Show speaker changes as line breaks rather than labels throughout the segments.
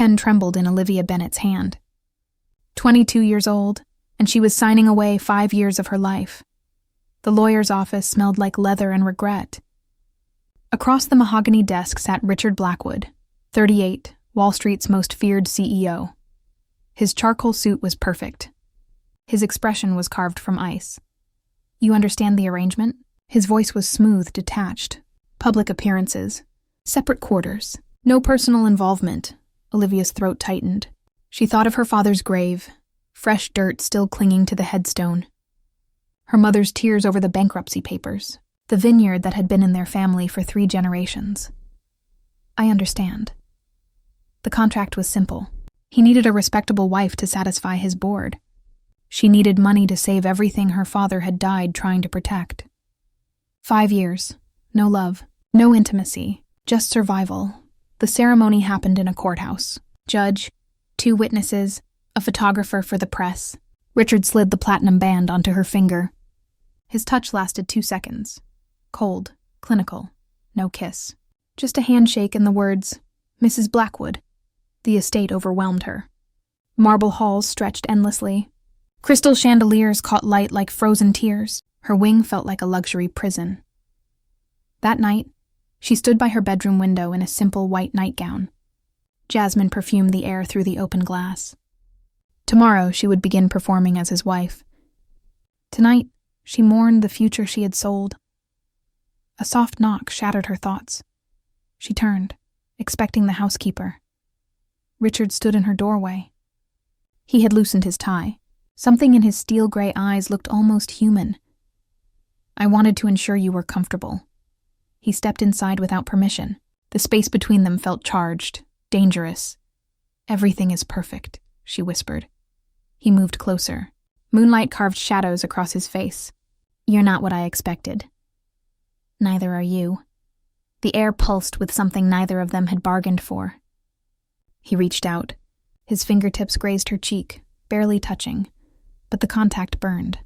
pen trembled in Olivia Bennett's hand. 22 years old, and she was signing away 5 years of her life. The lawyer's office smelled like leather and regret. Across the mahogany desk sat Richard Blackwood, 38, Wall Street's most feared CEO. His charcoal suit was perfect. His expression was carved from ice. "You understand the arrangement?" His voice was smooth, detached. "Public appearances. Separate quarters. No personal involvement." Olivia's throat tightened. She thought of her father's grave, fresh dirt still clinging to the headstone. Her mother's tears over the bankruptcy papers, the vineyard that had been in their family for 3 generations. "I understand." The contract was simple. He needed a respectable wife to satisfy his board. She needed money to save everything her father had died trying to protect. 5 years. No love. No intimacy. Just survival. The ceremony happened in a courthouse. Judge, 2 witnesses, a photographer for the press. Richard slid the platinum band onto her finger. His touch lasted 2 seconds. Cold, clinical, no kiss. Just a handshake and the words, "Mrs. Blackwood." The estate overwhelmed her. Marble halls stretched endlessly. Crystal chandeliers caught light like frozen tears. Her wing felt like a luxury prison. That night, she stood by her bedroom window in a simple white nightgown. Jasmine perfumed the air through the open glass. Tomorrow, she would begin performing as his wife. Tonight, she mourned the future she had sold. A soft knock shattered her thoughts. She turned, expecting the housekeeper. Richard stood in her doorway. He had loosened his tie. Something in his steel-gray eyes looked almost human. "I wanted to ensure you were comfortable." He stepped inside without permission. The space between them felt charged, dangerous. "Everything is perfect," she whispered. He moved closer. Moonlight carved shadows across his face. "You're not what I expected." "Neither are you." The air pulsed with something neither of them had bargained for. He reached out. His fingertips grazed her cheek, barely touching, but the contact burned.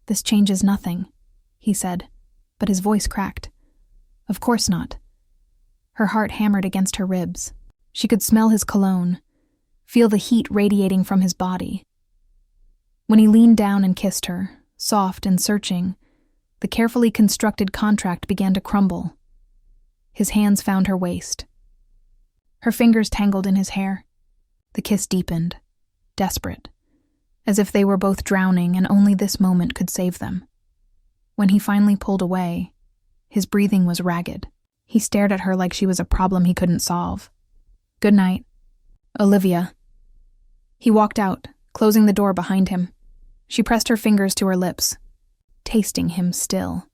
"This changes nothing," he said, but his voice cracked. "Of course not." Her heart hammered against her ribs. She could smell his cologne, feel the heat radiating from his body. When he leaned down and kissed her, soft and searching, the carefully constructed contract began to crumble. His hands found her waist. Her fingers tangled in his hair. The kiss deepened, desperate, as if they were both drowning and only this moment could save them. When he finally pulled away, his breathing was ragged. He stared at her like she was a problem he couldn't solve. "Good night, Olivia." He walked out, closing the door behind him. She pressed her fingers to her lips, tasting him still.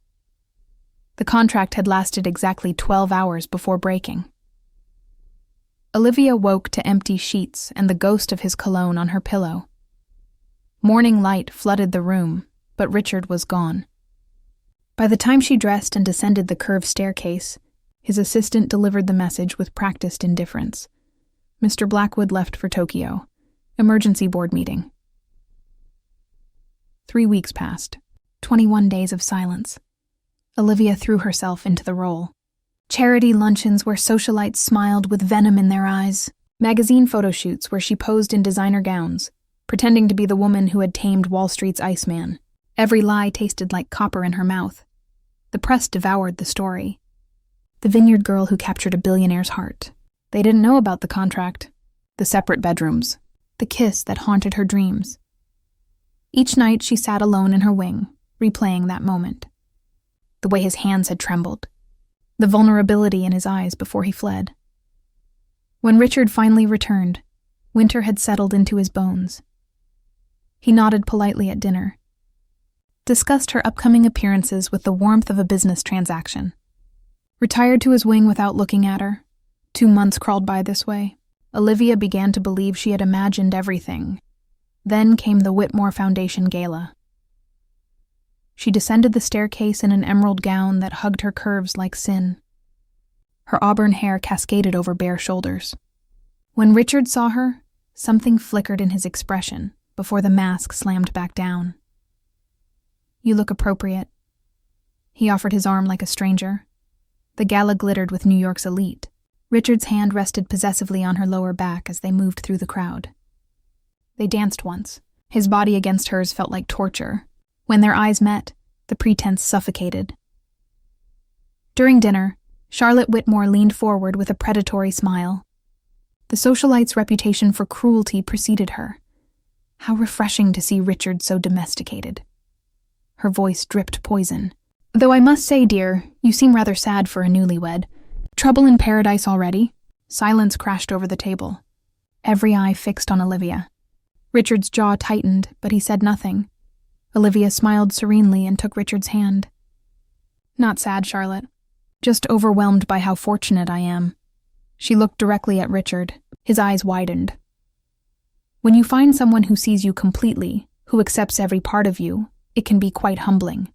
The contract had lasted exactly 12 hours before breaking. Olivia woke to empty sheets and the ghost of his cologne on her pillow. Morning light flooded the room, but Richard was gone. By the time she dressed and descended the curved staircase, his assistant delivered the message with practiced indifference. Mr. Blackwood left for Tokyo. Emergency board meeting. 3 weeks passed. 21 days of silence. Olivia threw herself into the role. Charity luncheons where socialites smiled with venom in their eyes. Magazine photo shoots where she posed in designer gowns, pretending to be the woman who had tamed Wall Street's Iceman. Every lie tasted like copper in her mouth. The press devoured the story. The vineyard girl who captured a billionaire's heart. They didn't know about the contract, the separate bedrooms, the kiss that haunted her dreams. Each night she sat alone in her wing, replaying that moment. The way his hands had trembled. The vulnerability in his eyes before he fled. When Richard finally returned, winter had settled into his bones. He nodded politely at dinner, discussed her upcoming appearances with the warmth of a business transaction, retired to his wing without looking at her. 2 months crawled by this way. Olivia began to believe she had imagined everything. Then came the Whitmore Foundation gala. She descended the staircase in an emerald gown that hugged her curves like sin. Her auburn hair cascaded over bare shoulders. When Richard saw her, something flickered in his expression before the mask slammed back down. "You look appropriate." He offered his arm like a stranger. The gala glittered with New York's elite. Richard's hand rested possessively on her lower back as they moved through the crowd. They danced once. His body against hers felt like torture. When their eyes met, the pretense suffocated. During dinner, Charlotte Whitmore leaned forward with a predatory smile. The socialite's reputation for cruelty preceded her. How refreshing to see Richard so domesticated. Her voice dripped poison. Though I must say, dear, you seem rather sad for a newlywed. Trouble in paradise already? Silence crashed over the table. Every eye fixed on Olivia. Richard's jaw tightened, but he said nothing. Olivia smiled serenely and took Richard's hand. Not sad, Charlotte. Just overwhelmed by how fortunate I am. She looked directly at Richard. His eyes widened. When you find someone who sees you completely, who accepts every part of you, it can be quite humbling.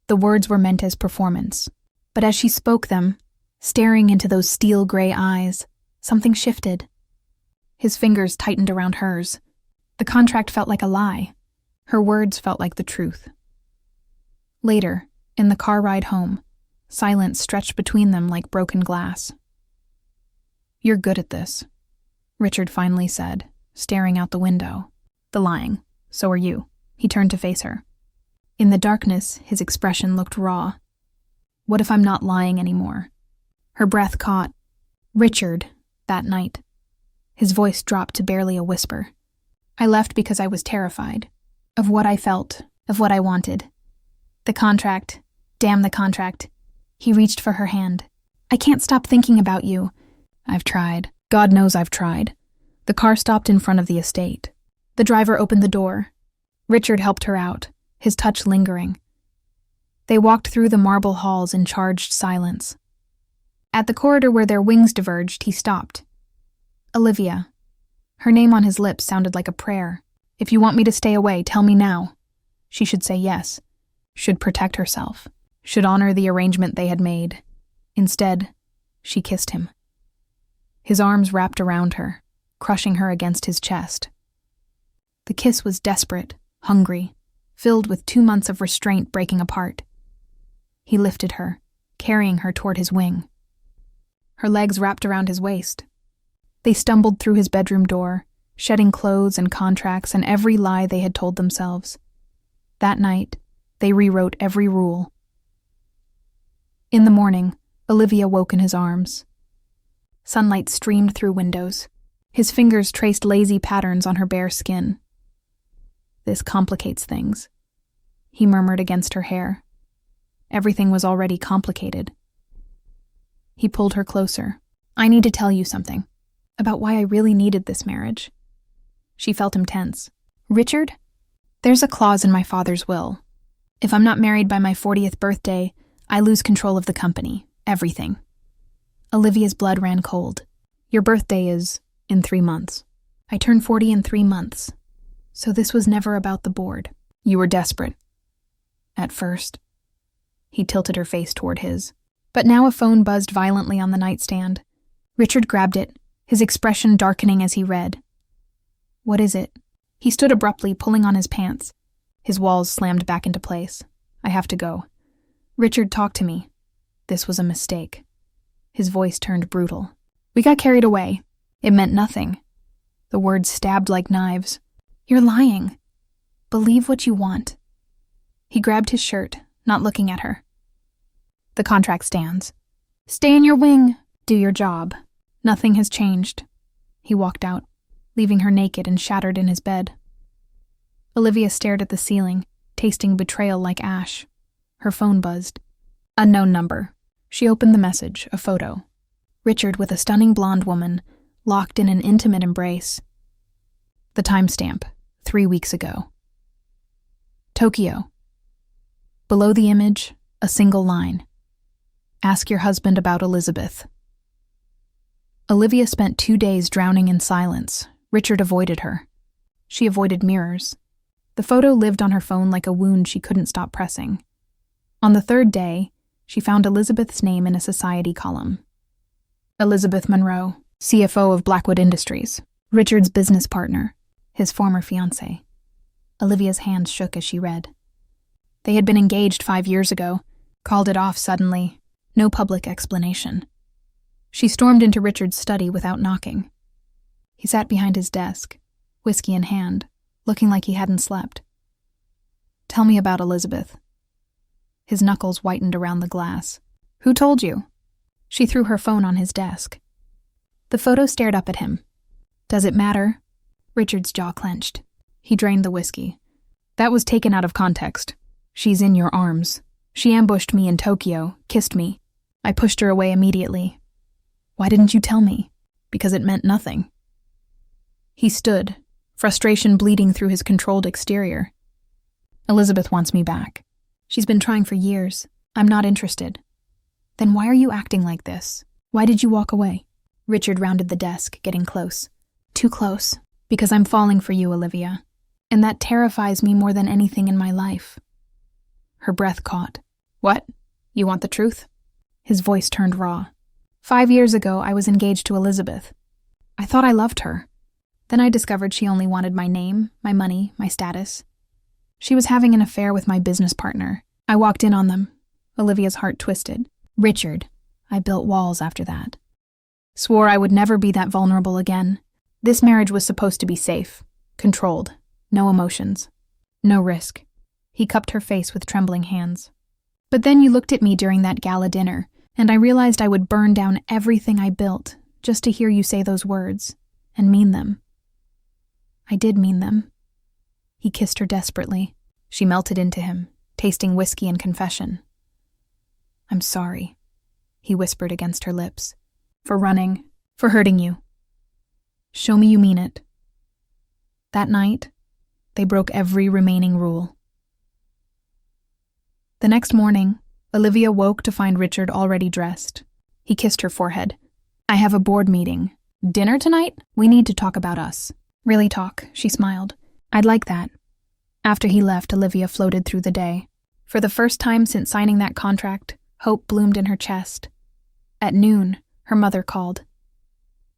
The words were meant as performance, but as she spoke them, staring into those steel-gray eyes, something shifted. His fingers tightened around hers. The contract felt like a lie. Her words felt like the truth. Later, in the car ride home, silence stretched between them like broken glass. You're good at this, Richard finally said, staring out the window. The lying. So are you. He turned to face her. In the darkness, his expression looked raw. What if I'm not lying anymore? Her breath caught. Richard, that night. His voice dropped to barely a whisper. I left because I was terrified. Of what I felt. Of what I wanted. The contract. Damn the contract. He reached for her hand. I can't stop thinking about you. I've tried. God knows I've tried. The car stopped in front of the estate. The driver opened the door. Richard helped her out, his touch lingering. They walked through the marble halls in charged silence. At the corridor where their wings diverged, he stopped. Olivia. Her name on his lips sounded like a prayer. If you want me to stay away, tell me now. She should say yes. Should protect herself. Should honor the arrangement they had made. Instead, she kissed him. His arms wrapped around her, crushing her against his chest. The kiss was desperate, hungry, filled with 2 months of restraint breaking apart. He lifted her, carrying her toward his wing. Her legs wrapped around his waist. They stumbled through his bedroom door, shedding clothes and contracts and every lie they had told themselves. That night, they rewrote every rule. In the morning, Olivia woke in his arms. Sunlight streamed through windows. His fingers traced lazy patterns on her bare skin. This complicates things, he murmured against her hair. Everything was already complicated. He pulled her closer. I need to tell you something about why I really needed this marriage. She felt him tense. Richard, there's a clause in my father's will. If I'm not married by my 40th birthday, I lose control of the company, everything. Olivia's blood ran cold. Your birthday is in 3 months. I turn 40 in 3 months. So this was never about the board. You were desperate. At first. He tilted her face toward his. But now a phone buzzed violently on the nightstand. Richard grabbed it, his expression darkening as he read. What is it? He stood abruptly, pulling on his pants. His walls slammed back into place. I have to go. Richard, talk to me. This was a mistake. His voice turned brutal. We got carried away. It meant nothing. The words stabbed like knives. You're lying. Believe what you want. He grabbed his shirt, not looking at her. The contract stands. Stay in your wing. Do your job. Nothing has changed. He walked out, leaving her naked and shattered in his bed. Olivia stared at the ceiling, tasting betrayal like ash. Her phone buzzed. Unknown number. She opened the message, a photo. Richard with a stunning blonde woman, locked in an intimate embrace. The timestamp, 3 weeks ago. Tokyo. Below the image, a single line. Ask your husband about Elizabeth. Olivia spent 2 days drowning in silence. Richard avoided her. She avoided mirrors. The photo lived on her phone like a wound she couldn't stop pressing. On the 3rd day, she found Elizabeth's name in a society column. Elizabeth Monroe, CFO of Blackwood Industries, Richard's business partner, his former fiancé. Olivia's hands shook as she read. They had been engaged 5 years ago, called it off suddenly, no public explanation. She stormed into Richard's study without knocking. He sat behind his desk, whiskey in hand, looking like he hadn't slept. "Tell me about Elizabeth." His knuckles whitened around the glass. "Who told you?" She threw her phone on his desk. The photo stared up at him. "Does it matter?" Richard's jaw clenched. He drained the whiskey. "That was taken out of context. She's in your arms. She ambushed me in Tokyo, kissed me. I pushed her away immediately. Why didn't you tell me?" "Because it meant nothing." He stood, frustration bleeding through his controlled exterior. "Elizabeth wants me back. She's been trying for years. I'm not interested." "Then why are you acting like this? Why did you walk away?" Richard rounded the desk, getting close. "Too close. Because I'm falling for you, Olivia. And that terrifies me more than anything in my life." Her breath caught. "What? You want the truth?" His voice turned raw. 5 years ago, I was engaged to Elizabeth. I thought I loved her. Then I discovered she only wanted my name, my money, my status. She was having an affair with my business partner. I walked in on them. Olivia's heart twisted. "Richard, I built walls after that. Swore I would never be that vulnerable again. This marriage was supposed to be safe, controlled, no emotions, no risk." He cupped her face with trembling hands. "But then you looked at me during that gala dinner, and I realized I would burn down everything I built just to hear you say those words, and mean them." "I did mean them." He kissed her desperately. She melted into him, tasting whiskey and confession. "I'm sorry," he whispered against her lips. "For running, for hurting you. Show me you mean it." That night, they broke every remaining rule. The next morning, Olivia woke to find Richard already dressed. He kissed her forehead. "I have a board meeting. Dinner tonight? We need to talk about us." "Really talk," she smiled. "I'd like that." After he left, Olivia floated through the day. For the first time since signing that contract, hope bloomed in her chest. At noon, her mother called.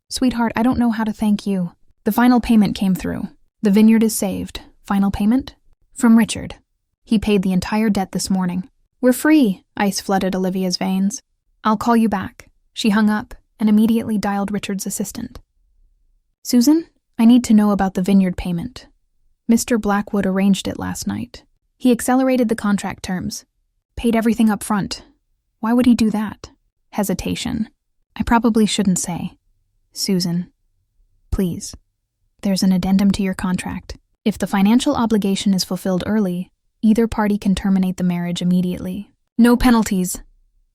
"Sweetheart, I don't know how to thank you. The final payment came through. The vineyard is saved." "Final payment?" "From Richard. He paid the entire debt this morning." "We're free," ice flooded Olivia's veins. "I'll call you back." She hung up and immediately dialed Richard's assistant. "Susan, I need to know about the vineyard payment. Mr. Blackwood arranged it last night. He accelerated the contract terms. Paid everything up front. Why would he do that?" Hesitation. "I probably shouldn't say. Susan, please. There's an addendum to your contract. If the financial obligation is fulfilled early, either party can terminate the marriage immediately. No penalties."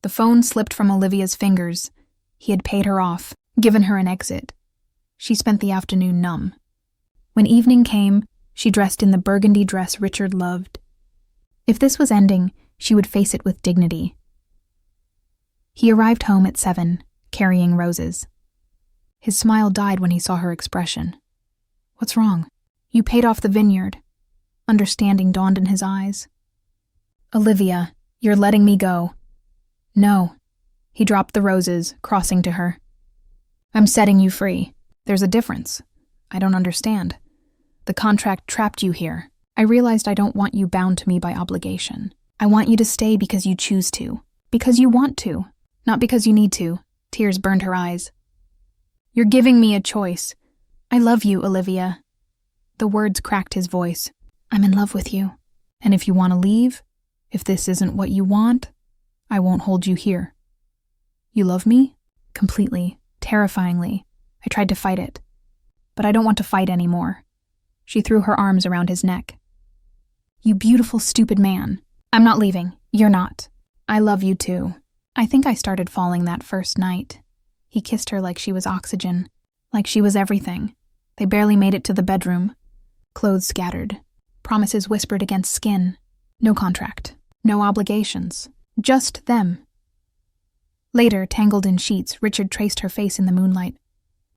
The phone slipped from Olivia's fingers. He had paid her off, given her an exit. She spent the afternoon numb. When evening came, she dressed in the burgundy dress Richard loved. If this was ending, she would face it with dignity. He arrived home at 7, carrying roses. His smile died when he saw her expression. "What's wrong?" "You paid off the vineyard." Understanding dawned in his eyes. "Olivia, you're letting me go." "No." He dropped the roses, crossing to her. "I'm setting you free. There's a difference. I don't understand. The contract trapped you here. I realized I don't want you bound to me by obligation. I want you to stay because you choose to. Because you want to. Not because you need to." Tears burned her eyes. "You're giving me a choice. I love you, Olivia." The words cracked his voice. "I'm in love with you. And if you want to leave, if this isn't what you want, I won't hold you here." "You love me?" "Completely. Terrifyingly. I tried to fight it. But I don't want to fight anymore." She threw her arms around his neck. "You beautiful, stupid man. I'm not leaving. You're not. I love you too." I think I started falling that first night. He kissed her like she was oxygen, like she was everything. They barely made it to the bedroom. Clothes scattered. Promises whispered against skin. No contract. No obligations. Just them. Later, tangled in sheets, Richard traced her face in the moonlight.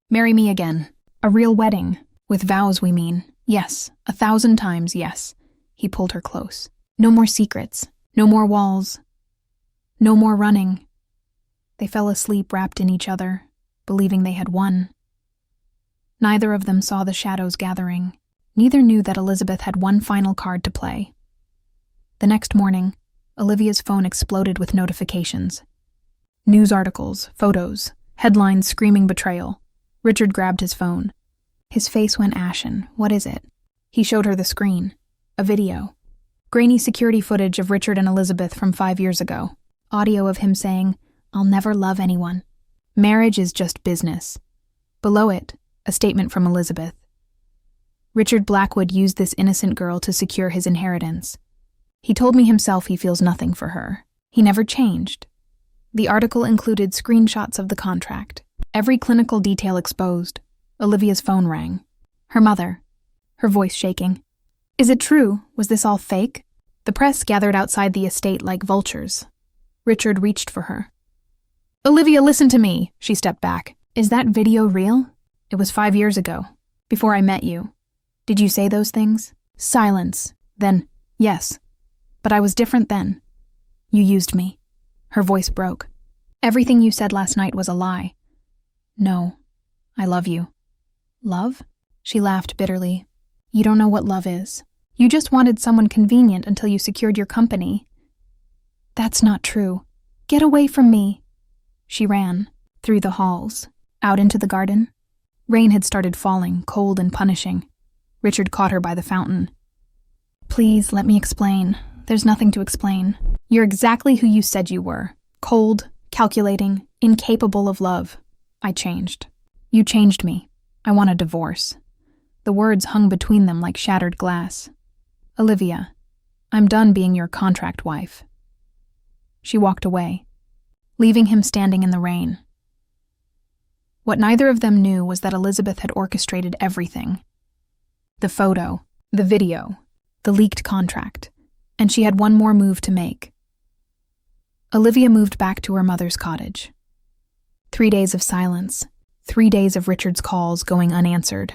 "Marry me again. A real wedding. With vows, we mean. Yes, 1,000 times yes." He pulled her close. "No more secrets. No more walls. No more running." They fell asleep wrapped in each other, believing they had won. Neither of them saw the shadows gathering. Neither knew that Elizabeth had one final card to play. The next morning, Olivia's phone exploded with notifications. News articles, photos, Headlines screaming betrayal. Richard grabbed his phone. His face went ashen. What is it? He showed her the screen. A video. Grainy security footage of Richard and Elizabeth from 5 years ago. Audio of him saying, "I'll never love anyone. Marriage is just business." Below it, a statement from Elizabeth. Richard Blackwood used this innocent girl to secure his inheritance. He told me himself he feels nothing for her. He never changed. The article included screenshots of the contract. Every clinical detail exposed. Olivia's phone rang. Her mother. Her voice shaking. "Is it true? Was this all fake?" The press gathered outside the estate like vultures. Richard reached for her. "Olivia, listen to me." She stepped back. "Is that video real? It was 5 years ago, before I met you. Did you say those things?" Silence. Then, "Yes. But I was different then. You used me." Her voice broke. "Everything you said last night was a lie." "No. I love you." "Love?" She laughed bitterly. "You don't know what love is. You just wanted someone convenient until you secured your company." "That's not true. Get away from me." She ran, through the halls, out into the garden. Rain had started falling, cold and punishing. Richard caught her by the fountain. "Please, let me explain. There's nothing to explain. You're exactly who you said you were. Cold, calculating, incapable of love. I changed. You changed me. I want a divorce." The words hung between them like shattered glass. "Olivia, I'm done being your contract wife." She walked away, leaving him standing in the rain. What neither of them knew was that Elizabeth had orchestrated everything. The photo, the video, the leaked contract, and she had one more move to make. Olivia moved back to her mother's cottage. 3 days of silence, 3 days of Richard's calls going unanswered.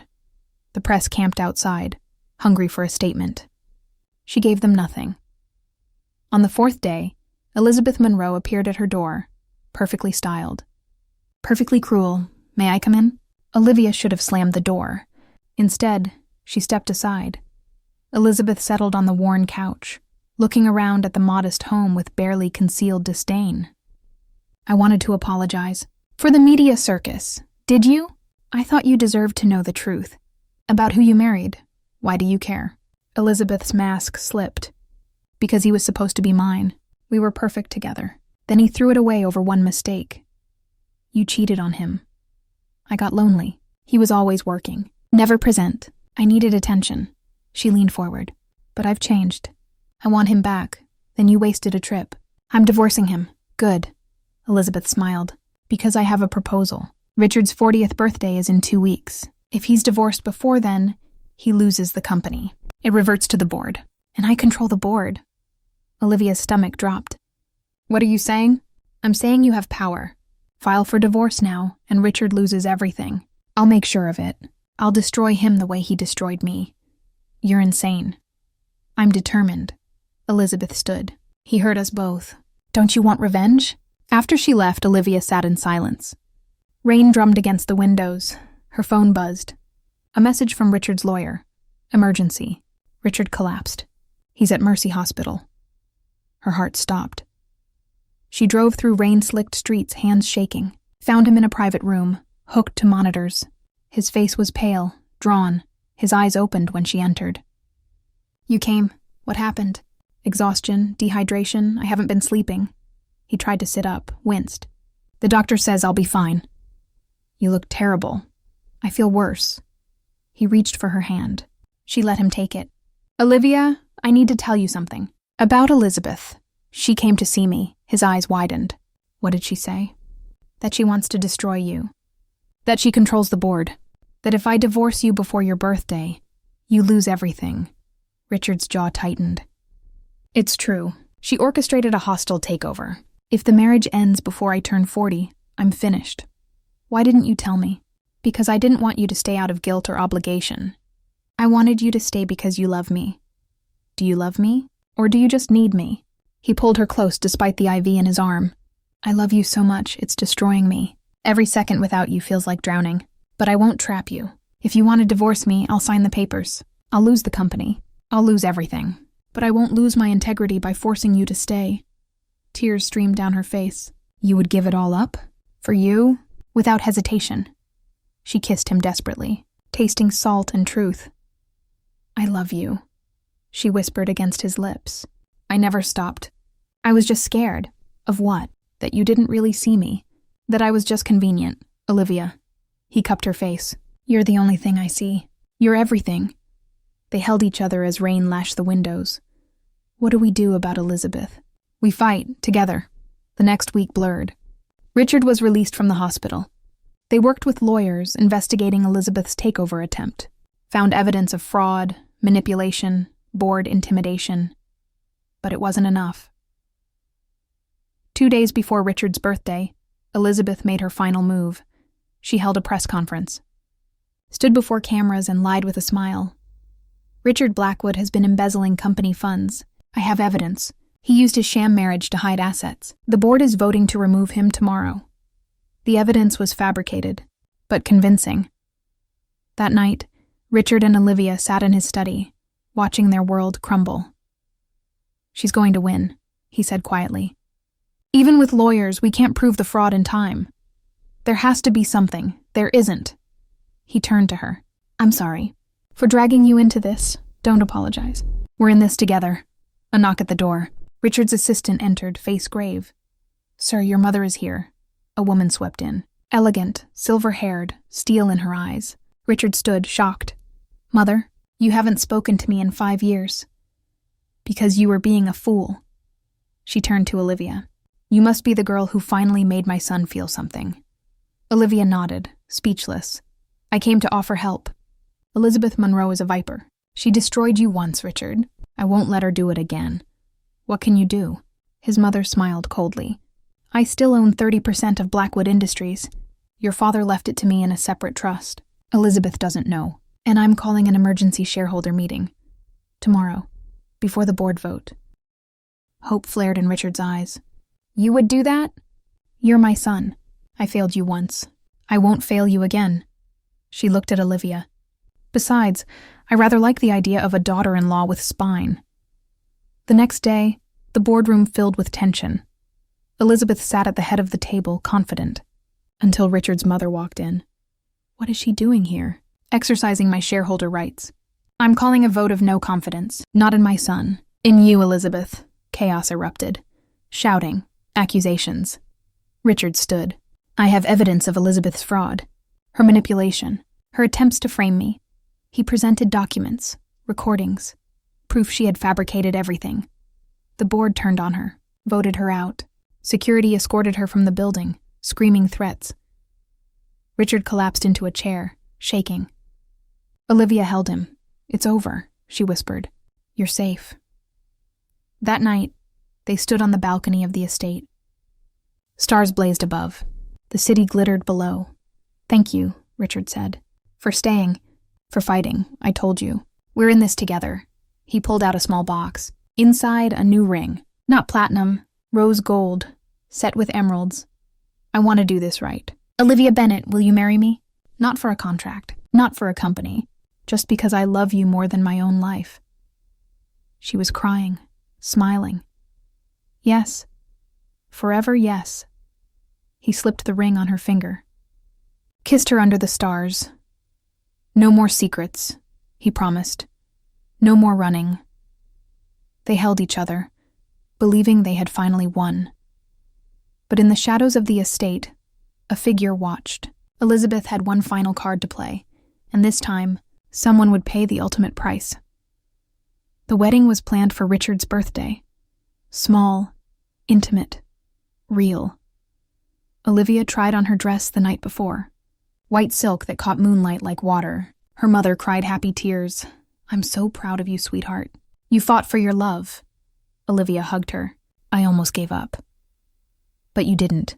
The press camped outside, hungry for a statement. She gave them nothing. On the 4th day, Elizabeth Monroe appeared at her door, perfectly styled. "Perfectly cruel. May I come in?" Olivia should have slammed the door. Instead, she stepped aside. Elizabeth settled on the worn couch, looking around at the modest home with barely concealed disdain. "I wanted to apologize. For the media circus. Did you? I thought you deserved to know the truth. About who you married. Why do you care?" Elizabeth's mask slipped. "Because he was supposed to be mine. We were perfect together. Then he threw it away over one mistake. You cheated on him. I got lonely. He was always working. Never present. I needed attention." She leaned forward. "But I've changed. I want him back. Then you wasted a trip. I'm divorcing him." "Good." Elizabeth smiled. "Because I have a proposal. Richard's 40th birthday is in 2 weeks. If he's divorced before then, he loses the company. It reverts to the board. And I control the board." Olivia's stomach dropped. "What are you saying?" "I'm saying you have power. File for divorce now, and Richard loses everything. I'll make sure of it. I'll destroy him the way he destroyed me." "You're insane." "I'm determined." Elizabeth stood. "He hurt us both. Don't you want revenge?" After she left, Olivia sat in silence. Rain drummed against the windows. Her phone buzzed. A message from Richard's lawyer. "Emergency. Richard collapsed. He's at Mercy Hospital." Her heart stopped. She drove through rain-slicked streets, hands shaking, found him in a private room, hooked to monitors. His face was pale, drawn, his eyes opened when she entered. "You came. What happened?" "Exhaustion, dehydration, I haven't been sleeping." He tried to sit up, winced. "The doctor says I'll be fine." "You look terrible. I feel worse." He reached for her hand. She let him take it. "Olivia, I need to tell you something. About Elizabeth. She came to see me." His eyes widened. "What did she say?" "That she wants to destroy you. That she controls the board. That if I divorce you before your birthday, you lose everything." Richard's jaw tightened. "It's true. She orchestrated a hostile takeover. If the marriage ends before I turn 40, I'm finished. Why didn't you tell me?" "Because I didn't want you to stay out of guilt or obligation. I wanted you to stay because you love me." "Do you love me? Or do you just need me?" He pulled her close despite the IV in his arm. "I love you so much, it's destroying me. Every second without you feels like drowning. But I won't trap you. If you want to divorce me, I'll sign the papers. I'll lose the company. I'll lose everything. But I won't lose my integrity by forcing you to stay." Tears streamed down her face. "You would give it all up? For you? Without hesitation, she kissed him desperately, tasting salt and truth. "I love you," she whispered against his lips. "I never stopped. I was just scared." "Of what? That you didn't really see me. That I was just convenient, Olivia." He cupped her face. "You're the only thing I see. You're everything." They held each other as rain lashed the windows. "What do we do about Elizabeth?" "We fight, together." The next week blurred. Richard was released from the hospital. They worked with lawyers investigating Elizabeth's takeover attempt, found evidence of fraud, manipulation, board intimidation. But it wasn't enough. 2 days before Richard's birthday, Elizabeth made her final move. She held a press conference, stood before cameras and lied with a smile. "Richard Blackwood has been embezzling company funds. I have evidence. He used his sham marriage to hide assets. The board is voting to remove him tomorrow." The evidence was fabricated, but convincing. That night, Richard and Olivia sat in his study, watching their world crumble. "She's going to win," he said quietly. "Even with lawyers, we can't prove the fraud in time. There has to be something. There isn't." He turned to her. "I'm sorry for dragging you into this. Don't apologize. We're in this together." A knock at the door. Richard's assistant entered, face grave. "Sir, your mother is here." A woman swept in. Elegant, silver-haired, steel in her eyes. Richard stood, shocked. "Mother, you haven't spoken to me in 5 years. Because you were being a fool." She turned to Olivia. "You must be the girl who finally made my son feel something." Olivia nodded, speechless. "I came to offer help. Elizabeth Monroe is a viper. She destroyed you once, Richard. I won't let her do it again. What can you do?" His mother smiled coldly. "I still own 30% of Blackwood Industries. Your father left it to me in a separate trust. Elizabeth doesn't know, and I'm calling an emergency shareholder meeting. Tomorrow, before the board vote." Hope flared in Richard's eyes. "You would do that?" "You're my son. I failed you once. I won't fail you again." She looked at Olivia. "Besides, I rather like the idea of a daughter-in-law with spine." The next day, the boardroom filled with tension. Elizabeth sat at the head of the table, confident, until Richard's mother walked in. "What is she doing here?" "Exercising my shareholder rights. I'm calling a vote of no confidence, not in my son. In you, Elizabeth." Chaos erupted. Shouting, accusations. Richard stood. "I have evidence of Elizabeth's fraud, her manipulation, her attempts to frame me." He presented documents, recordings, proof she had fabricated everything. The board turned on her, voted her out. Security escorted her from the building, screaming threats. Richard collapsed into a chair, shaking. Olivia held him. "It's over," she whispered. "You're safe." That night, they stood on the balcony of the estate. Stars blazed above. The city glittered below. "Thank you," Richard said. "For staying. For fighting. I told you. We're in this together." He pulled out a small box. Inside, a new ring. Not platinum, rose gold, set with emeralds. "I want to do this right. Olivia Bennett, will you marry me? Not for a contract. Not for a company. Just because I love you more than my own life." She was crying, smiling. "Yes. Forever, yes." He slipped the ring on her finger. Kissed her under the stars. "No more secrets," he promised. "No more running." They held each other, believing they had finally won. But in the shadows of the estate, a figure watched. Elizabeth had one final card to play, and this time, someone would pay the ultimate price. The wedding was planned for Richard's birthday. Small, intimate, real. Olivia tried on her dress the night before. White silk that caught moonlight like water. Her mother cried happy tears. "I'm so proud of you, sweetheart. You fought for your love." Olivia hugged her. "I almost gave up." "But you didn't.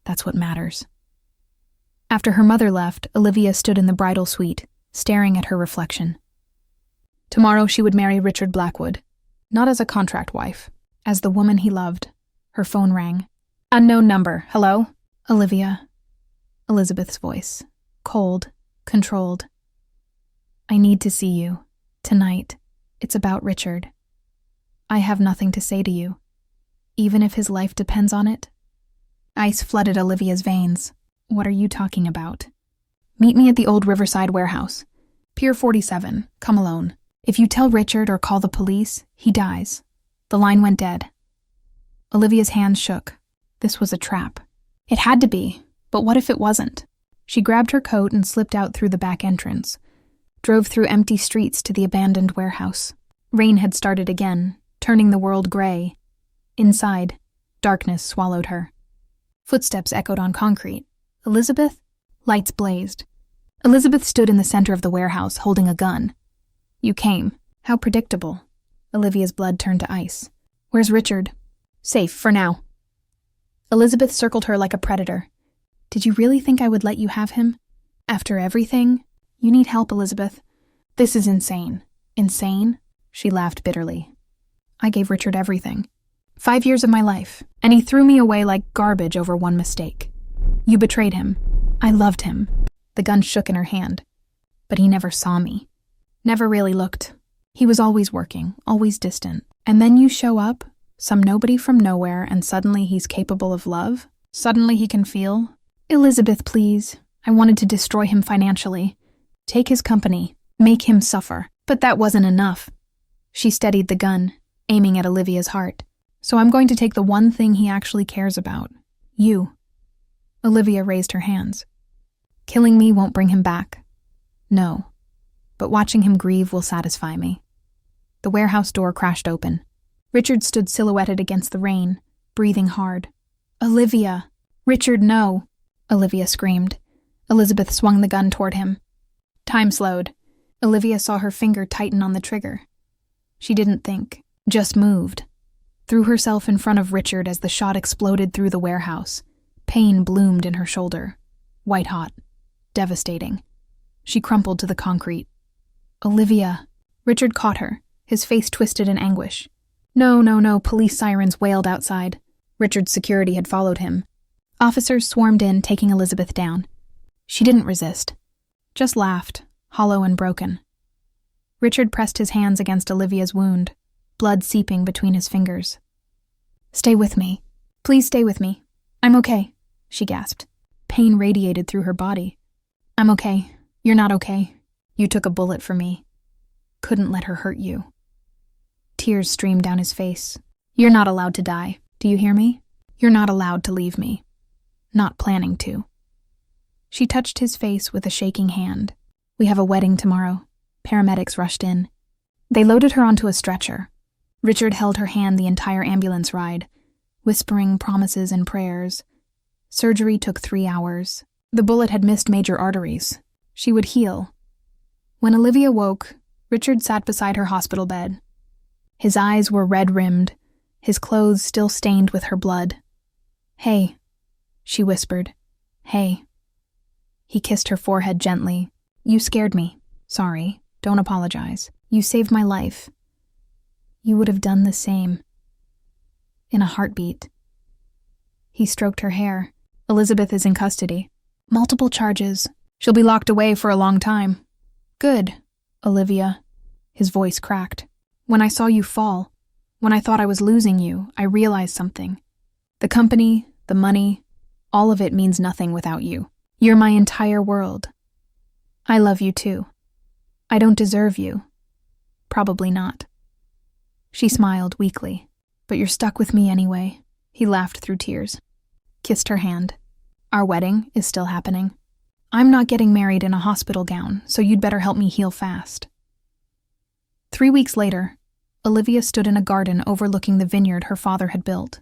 That's what matters." After her mother left, Olivia stood in the bridal suite, staring at her reflection. Tomorrow she would marry Richard Blackwood, not as a contract wife, as the woman he loved. Her phone rang. "Unknown number. Hello?" "Olivia." Elizabeth's voice, cold, controlled. "I need to see you. Tonight. It's about Richard. I have nothing to say to you, even if his life depends on it." Ice flooded Olivia's veins. What are you talking about? Meet me at the old Riverside warehouse. Pier 47. Come alone. If you tell Richard or call the police, he dies. The line went dead. Olivia's hands shook. This was a trap. It had to be, but what if it wasn't? She grabbed her coat and slipped out through the back entrance, drove through empty streets to the abandoned warehouse. Rain had started again, turning the world gray. Inside, darkness swallowed her. Footsteps echoed on concrete. Elizabeth? Lights blazed. Elizabeth stood in the center of the warehouse, holding a gun. You came. How predictable. Olivia's blood turned to ice. Where's Richard? Safe, for now. Elizabeth circled her like a predator. Did you really think I would let you have him? After everything? You need help, Elizabeth. This is insane. Insane? She laughed bitterly. I gave Richard everything. 5 years of my life, and he threw me away like garbage over one mistake. You betrayed him. I loved him. The gun shook in her hand. But he never saw me. Never really looked. He was always working, always distant. And then you show up, some nobody from nowhere, and suddenly he's capable of love? Suddenly he can feel? Elizabeth, please. I wanted to destroy him financially. Take his company. Make him suffer. But that wasn't enough. She steadied the gun, aiming at Olivia's heart. So I'm going to take the one thing he actually cares about. You. Olivia raised her hands. Killing me won't bring him back. No. But watching him grieve will satisfy me. The warehouse door crashed open. Richard stood silhouetted against the rain, breathing hard. Olivia! Richard, no! Olivia screamed. Elizabeth swung the gun toward him. Time slowed. Olivia saw her finger tighten on the trigger. She didn't think, just moved. Threw herself in front of Richard as the shot exploded through the warehouse. Pain bloomed in her shoulder. White-hot. Devastating. She crumpled to the concrete. Olivia. Richard caught her, his face twisted in anguish. No, police sirens wailed outside. Richard's security had followed him. Officers swarmed in, taking Elizabeth down. She didn't resist. Just laughed, hollow and broken. Richard pressed his hands against Olivia's wound, blood seeping between his fingers. Stay with me. Please stay with me. I'm okay, she gasped. Pain radiated through her body. I'm okay. You're not okay. You took a bullet for me. Couldn't let her hurt you. Tears streamed down his face. You're not allowed to die. Do you hear me? You're not allowed to leave me. Not planning to. She touched his face with a shaking hand. We have a wedding tomorrow. Paramedics rushed in. They loaded her onto a stretcher. Richard held her hand the entire ambulance ride, whispering promises and prayers. Surgery took 3 hours. The bullet had missed major arteries. She would heal. When Olivia woke, Richard sat beside her hospital bed. His eyes were red-rimmed, his clothes still stained with her blood. Hey, she whispered. Hey. He kissed her forehead gently. You scared me. Sorry. Don't apologize. You saved my life. You would have done the same. In a heartbeat. He stroked her hair. Elizabeth is in custody. Multiple charges. She'll be locked away for a long time. Good, Olivia. His voice cracked. When I saw you fall, when I thought I was losing you, I realized something. The company, the money, all of it means nothing without you. You're my entire world. I love you too. I don't deserve you. Probably not. She smiled weakly. But you're stuck with me anyway. He laughed through tears. Kissed her hand. Our wedding is still happening. I'm not getting married in a hospital gown, so you'd better help me heal fast. 3 weeks later, Olivia stood in a garden overlooking the vineyard her father had built.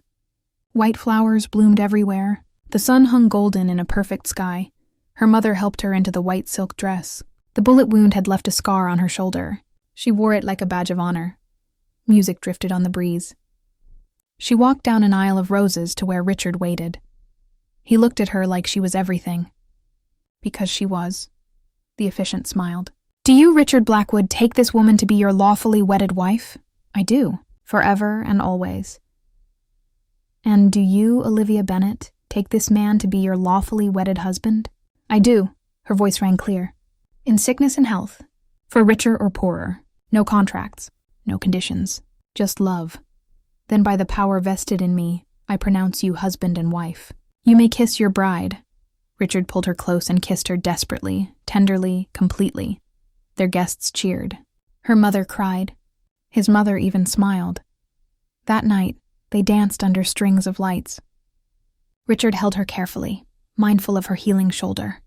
White flowers bloomed everywhere. The sun hung golden in a perfect sky. Her mother helped her into the white silk dress. The bullet wound had left a scar on her shoulder. She wore it like a badge of honor. Music drifted on the breeze. She walked down an aisle of roses to where Richard waited. He looked at her like she was everything. Because she was. The officiant smiled. Do you, Richard Blackwood, take this woman to be your lawfully wedded wife? I do. Forever and always. And do you, Olivia Bennett, take this man to be your lawfully wedded husband? I do. Her voice rang clear. In sickness and health. For richer or poorer. No contracts. No conditions. Just love. Then by the power vested in me, I pronounce you husband and wife. You may kiss your bride. Richard pulled her close and kissed her desperately, tenderly, completely. Their guests cheered. Her mother cried. His mother even smiled. That night, they danced under strings of lights. Richard held her carefully, mindful of her healing shoulder.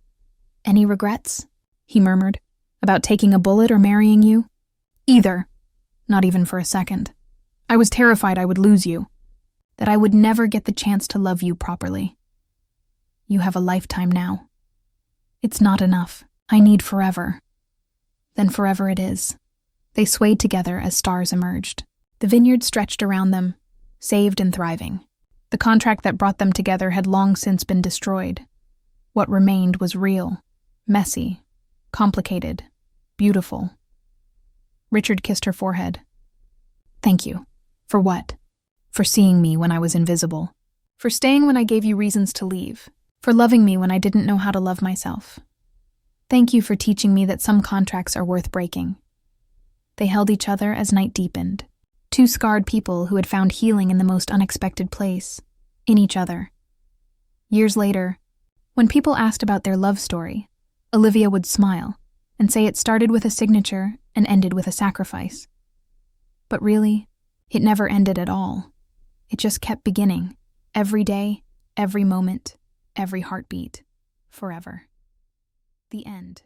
"Any regrets?" he murmured. "About taking a bullet or marrying you?" "Either. Not even for a second. I was terrified I would lose you, that I would never get the chance to love you properly. You have a lifetime now. It's not enough. I need forever." Then forever it is. They swayed together as stars emerged. The vineyard stretched around them, saved and thriving. The contract that brought them together had long since been destroyed. What remained was real, messy, complicated, beautiful. Richard kissed her forehead. "Thank you. For what? For seeing me when I was invisible. For staying when I gave you reasons to leave. For loving me when I didn't know how to love myself. Thank you for teaching me that some contracts are worth breaking." They held each other as night deepened. Two scarred people who had found healing in the most unexpected place, in each other. Years later, when people asked about their love story, Olivia would smile and say it started with a signature and ended with a sacrifice. But really, it never ended at all. It just kept beginning, every day, every moment, every heartbeat, forever. The end.